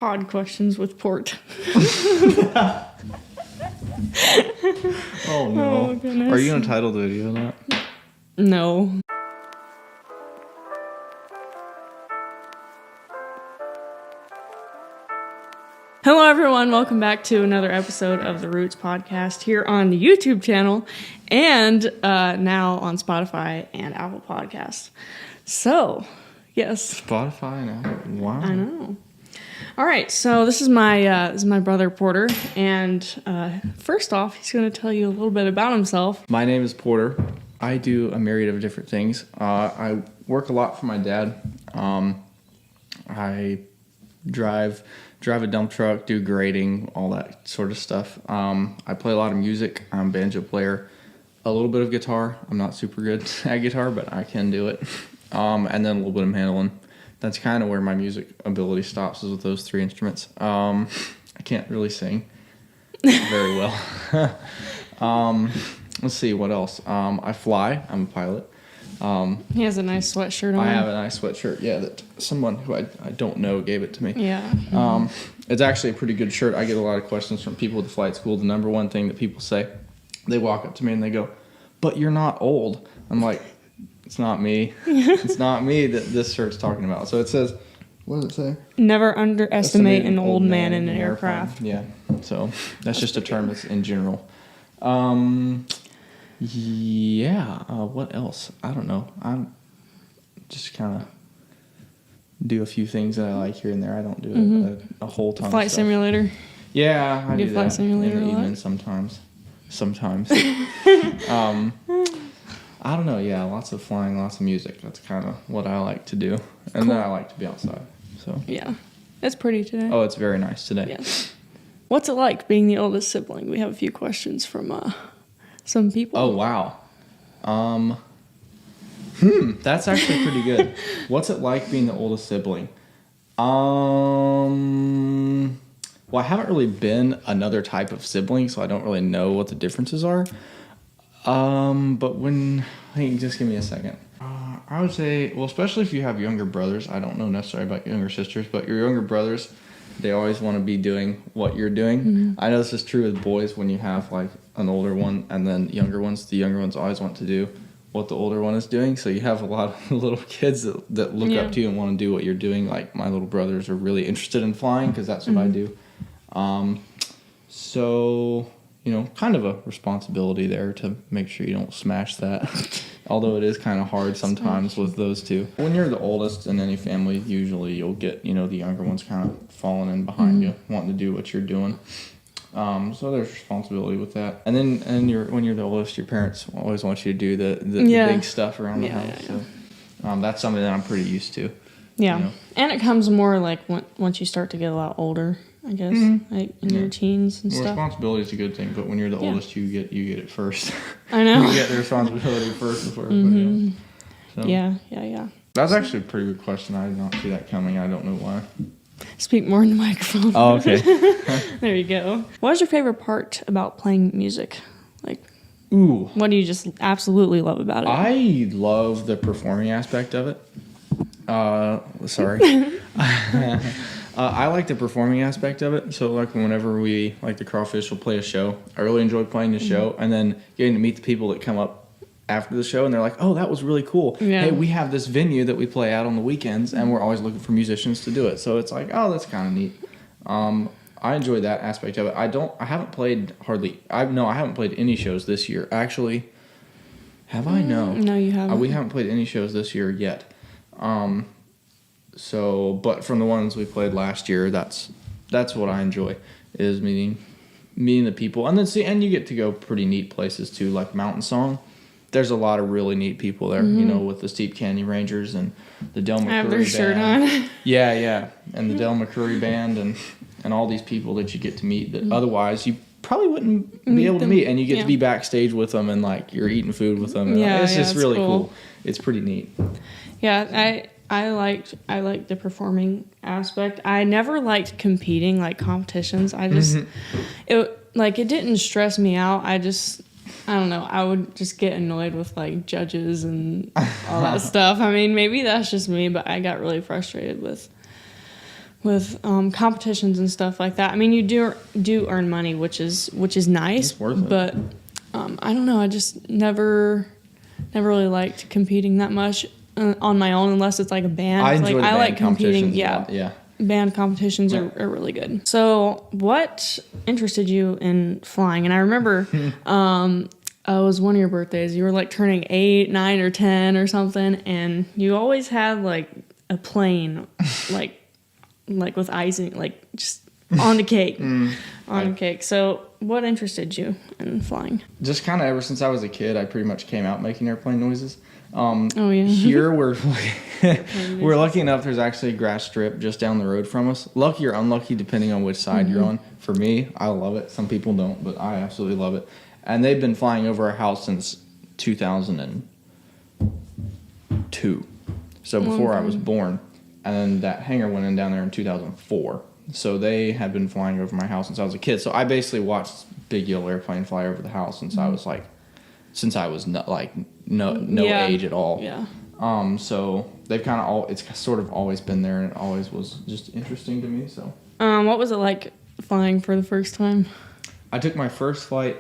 Odd questions with Port. Oh no. Oh, goodness. Are you going to title the video that? No. Hello, everyone. Welcome back to another episode of the Roots Podcast here on the YouTube channel and now on Spotify and Apple Podcasts. So, yes. Spotify and Apple. Wow. I know. All right, so this is my brother Porter, and first off, he's going to tell you a little bit about himself. My name is Porter. I do a myriad of different things. I work a lot for my dad. I drive a dump truck, do grading, all that sort of stuff. I play a lot of music. I'm a banjo player, a little bit of guitar. I'm not super good at guitar, but I can do it. And then a little bit of mandolin. That's kind of where my music ability stops, is with those three instruments. I can't really sing very well. Let's see, what else? I fly. I'm a pilot. He has a nice sweatshirt on. I have a nice sweatshirt, yeah, that someone who I don't know gave it to me. Yeah. It's actually a pretty good shirt. I get a lot of questions from people at the flight school. The number one thing that people say, they walk up to me and they go, "But you're not old." I'm like, it's not me. It's not me that this shirt's talking about. So it says, what does it say? Never underestimate an old man in an aircraft. Yeah. So that's just a term that's in general. Yeah. What else? I don't know. I'm just kind of do a few things that I like here and there. I don't do a whole ton Flight of stuff. simulator. Yeah, I do Flight that simulator in the a lot? evening sometimes. I don't know. Yeah, lots of flying, lots of music. That's kind of what I like to do. And Cool. then I like to be outside. So. Yeah. It's pretty today. Oh, it's very nice today. Yeah. What's it like being the oldest sibling? We have a few questions from some people. Oh, wow. That's actually pretty good. What's it like being the oldest sibling? Well, I haven't really been another type of sibling, so I don't really know what the differences are. But hey, just give me a second. I would say, well, especially if you have younger brothers, I don't know necessarily about younger sisters, but your younger brothers, they always want to be doing what you're doing. Mm-hmm. I know this is true with boys when you have like an older one and then younger ones. The younger ones always want to do what the older one is doing. So you have a lot of little kids that look up to you and want to do what you're doing. Like my little brothers are really interested in flying because that's what I do. So, kind of a responsibility there to make sure you don't smash that. Although it is kind of hard sometimes with those two. When you're the oldest in any family, usually you'll get, the younger ones kind of falling in behind you, wanting to do what you're doing. So there's responsibility with that. And then when you're the oldest, your parents always want you to do the big stuff around the house. Yeah. So that's something that I'm pretty used to. Yeah. And it comes more like once you start to get a lot older, I guess, like in your teens and stuff. Responsibility is a good thing, but when you're the oldest, you get it first. I know. You get the responsibility first before everybody else. So, Yeah. That's actually a pretty good question. I did not see that coming. I don't know why. Speak more in the microphone. Oh, okay. There you go. What is your favorite part about playing music? Like, ooh, what do you just absolutely love about it? I love the performing aspect of it. Sorry. I like the performing aspect of it. So, like, whenever we, like, the Crawfish will play a show, I really enjoy playing the show. And then getting to meet the people that come up after the show, and they're like, "Oh, that was really cool. Yeah. Hey, we have this venue that we play at on the weekends, and we're always looking for musicians to do it." So it's like, oh, that's kind of neat. I enjoy that aspect of it. I haven't played any shows this year. Actually, have I? No. No, you haven't. We haven't played any shows this year yet. But from the ones we played last year, that's what I enjoy, is meeting the people. And then and you get to go pretty neat places too, like Mountain Song. There's a lot of really neat people there, with the Steep Canyon Rangers and the Del McCurry I have their shirt on. Yeah. And the Del McCurry band and all these people that you get to meet that otherwise you probably wouldn't be able to meet. And you get to be backstage with them and like you're eating food with them. It's just really cool. It's pretty neat. Yeah, I liked the performing aspect. I never liked competing, like competitions. I just it didn't stress me out. I don't know. I would just get annoyed with like judges and all that stuff. I mean, maybe that's just me, but I got really frustrated with with competitions and stuff like that. I mean, you do earn money, which is nice. It's worth it. But I don't know. I just never really liked competing that much on my own, unless it's like a band. I enjoy the band like competing. competitions a lot, yeah. Band competitions are really good. So, what interested you in flying? And I remember it was one of your birthdays. You were like turning 8, 9, or 10 or something, and you always had like a plane, like with icing, like just on the cake, the cake. So, what interested you in flying? Just kind of ever since I was a kid, I pretty much came out making airplane noises. Oh yeah. Here we're lucky enough. There's actually a grass strip just down the road from us. Lucky or unlucky, depending on which side you're on. For me, I love it. Some people don't, but I absolutely love it. And they've been flying over our house since 2002. So before I was born. And then that hangar went in down there in 2004. So they have been flying over my house since I was a kid. So I basically watched Big Yellow Airplane fly over the house since I was no age at all. Yeah. So they've kind of it's sort of always been there, and it always was just interesting to me. So. What was it like flying for the first time? I took my first flight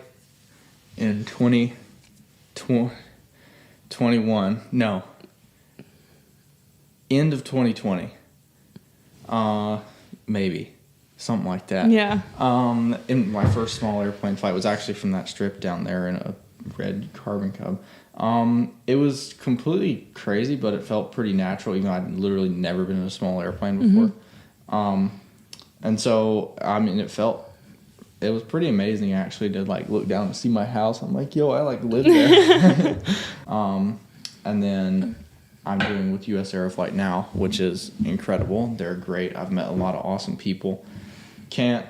in 2021. No. End of 2020. Maybe. Something like that. Yeah. In my first small airplane flight was actually from that strip down there in a red Carbon Cub. It was completely crazy, but it felt pretty natural, even though I'd literally never been in a small airplane before. And so, I mean, it was pretty amazing actually to like look down and see my house. I'm like, yo, I like live there. And then I'm doing with US Aeroflight now, which is incredible. They're great. I've met a lot of awesome people. Can't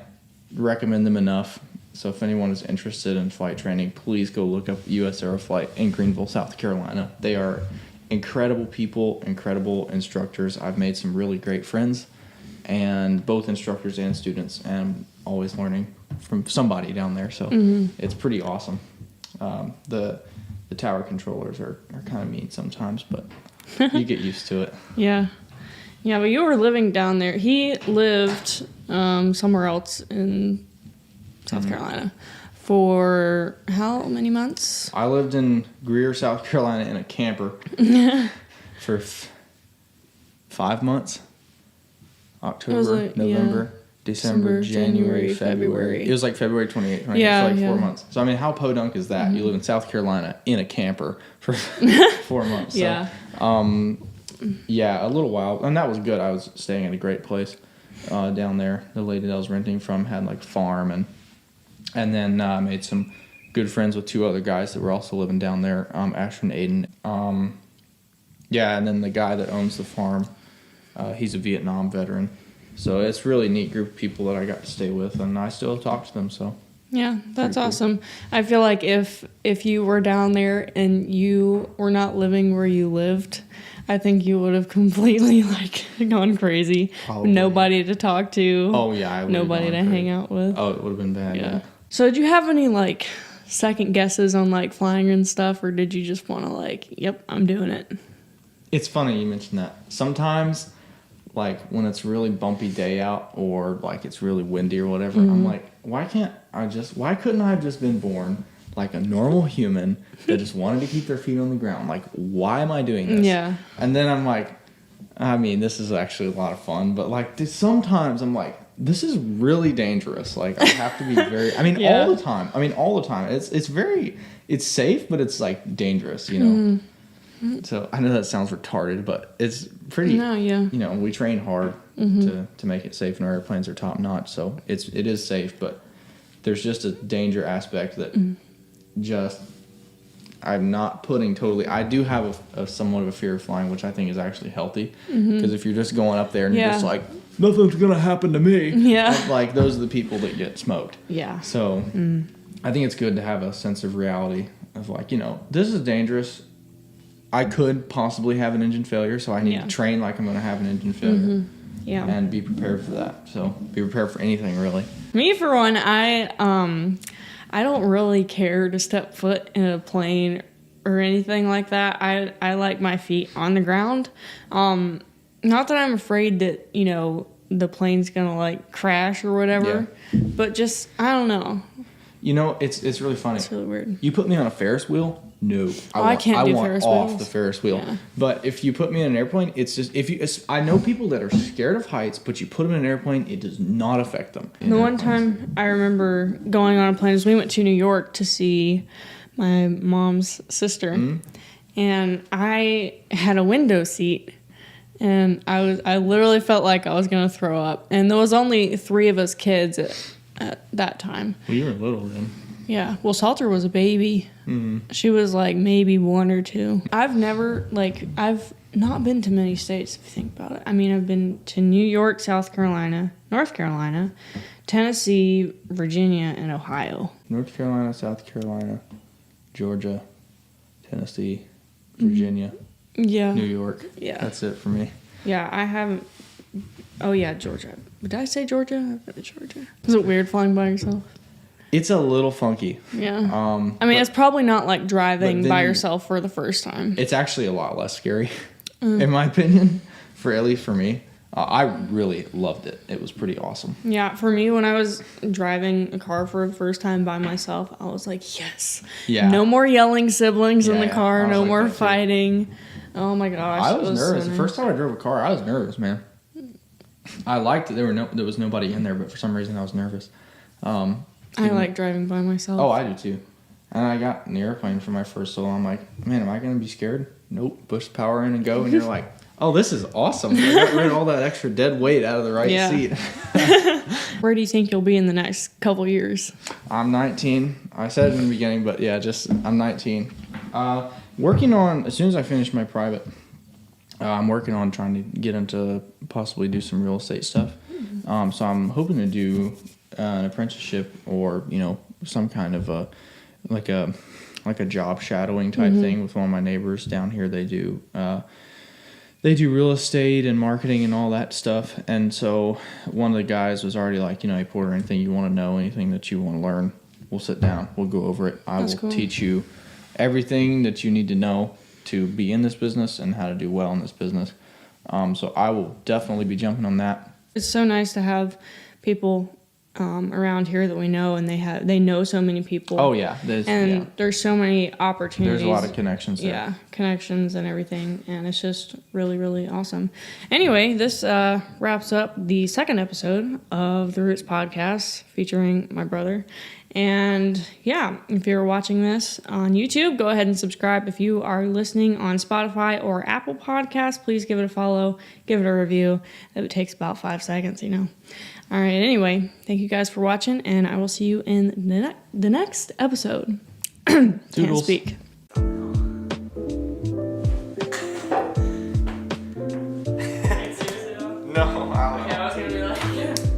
recommend them enough. So if anyone is interested in flight training, please go look up US Aeroflight in Greenville, South Carolina. They are incredible people, incredible instructors. I've made some really great friends, and both instructors and students, and I'm always learning from somebody down there. So it's pretty awesome. The tower controllers are kind of mean sometimes, but you get used to it. Yeah. Yeah, but you were living down there. He lived somewhere else in South Carolina for how many months? I lived in Greer, South Carolina in a camper for 5 months. October, November, December, January, February. It was like February 28th, right? Yeah, so like 4 months. So I mean, how podunk is that? You live in South Carolina in a camper for 4 months. So, Yeah. Yeah, a little while, and that was good. I was staying at a great place down there. The lady that I was renting from had like farm, and then I made some good friends with 2 other guys that were also living down there, Ashton and Aiden. Yeah, and then the guy that owns the farm, he's a Vietnam veteran. So it's a really neat group of people that I got to stay with, and I still talk to them. So Yeah, that's cool. awesome. I feel like if you were down there and you were not living where you lived, I think you would have completely like gone crazy. Probably. Nobody to talk to. Oh yeah, I would've nobody gone to crazy. hang out with. Oh, it would have been bad. Yeah. So did you have any like second guesses on like flying and stuff, or did you just want to like, yep, I'm doing it? It's funny you mentioned that. Sometimes, like when it's really bumpy day out or like it's really windy or whatever, I'm like, why couldn't I have just been born like a normal human that just wanted to keep their feet on the ground? Like, why am I doing this? Yeah. And then I'm like, I mean, this is actually a lot of fun, but like sometimes I'm like, this is really dangerous. Like I have to be very, I mean, Yeah. all the time. It's safe, but it's like dangerous, you know? So I know that sounds retarded, but it's pretty. No, yeah. You know, we train hard to make it safe, and our airplanes are top notch. So it is safe, but there's just a danger aspect that just I'm not putting totally. I do have a somewhat of a fear of flying, which I think is actually healthy, because if you're just going up there and you're just like, nothing's gonna happen to me, Yeah. like those are the people that get smoked. Yeah. So I think it's good to have a sense of reality of like, you know, this is dangerous. I could possibly have an engine failure, so I need to train like I'm going to have an engine failure. Yeah. And be prepared for that. So be prepared for anything, really. Me, for one, I don't really care to step foot in a plane or anything like that. I like my feet on the ground. Not that I'm afraid that, you know, the plane's gonna like crash or whatever. But just I don't know. You know, it's really funny. It's really weird. You put me on a Ferris wheel, no, I can't do Ferris off wheels. the Ferris wheel. Yeah. But if you put me in an airplane, it's just I know people that are scared of heights, but you put them in an airplane, it does not affect them. The one time I remember going on a plane is we went to New York to see my mom's sister, and I had a window seat, and I literally felt like I was gonna throw up, and there was only 3 of us kids at that time. Well, you were little then. Yeah, well, Salter was a baby. She was like maybe 1 or 2. I've not been to many states if you think about it. I mean, I've been to New York, South Carolina, North Carolina, Tennessee, Virginia, and Ohio. North Carolina, South Carolina, Georgia, Tennessee, Virginia, Yeah. New York. Yeah. That's it for me. Yeah, I haven't. Oh, yeah, Georgia. Did I say Georgia? I've been to Georgia. Is it weird flying by yourself? It's a little funky. Yeah. I mean, it's probably not like driving but by then- yourself for the first time. It's actually a lot less scary, in my opinion, at least for me. I really loved it. It was pretty awesome. Yeah, for me, when I was driving a car for the first time by myself, I was like, yes. Yeah. No more yelling siblings in Yeah, the yeah. car. I was No like more that too. fighting. Oh my gosh. I it was so nervous. The nice. first time I drove a car, I was nervous, man. I liked that there was nobody in there, but for some reason I was nervous. I like driving by myself. Oh, I do too. And I got in the airplane for my first solo. I'm like, man, am I going to be scared? Nope. Push the power in and go. And you're like, oh, this is awesome. I got rid of all that extra dead weight out of the right Yeah. seat. Where do you think you'll be in the next couple years? I'm 19. I said it in the beginning, but yeah, I'm 19. Working on, as soon as I finish my private, I'm working on trying to get into possibly do some real estate stuff. So I'm hoping to do an apprenticeship or, some kind of a job shadowing type thing with one of my neighbors down here. They do real estate and marketing and all that stuff. And so one of the guys was already like, hey, Porter, anything you want to know, anything that you want to learn, we'll sit down. We'll go over it. I That's will cool. teach you everything that you need to know to be in this business and how to do well in this business. So I will definitely be jumping on that. It's so nice to have people around here that we know, and they know so many people. Oh, yeah. There's so many opportunities. There's a lot of connections there. Yeah, connections and everything, and it's just really, really awesome. Anyway, this wraps up the second episode of the Roots Podcast featuring my brother. And yeah, if you're watching this on YouTube, go ahead and subscribe. If you are listening on Spotify or Apple Podcasts, please give it a follow, give it a review. It takes about 5 seconds, All right, anyway, thank you guys for watching, and I will see you in the next episode. Can't Toodles. speak. No, I don't know.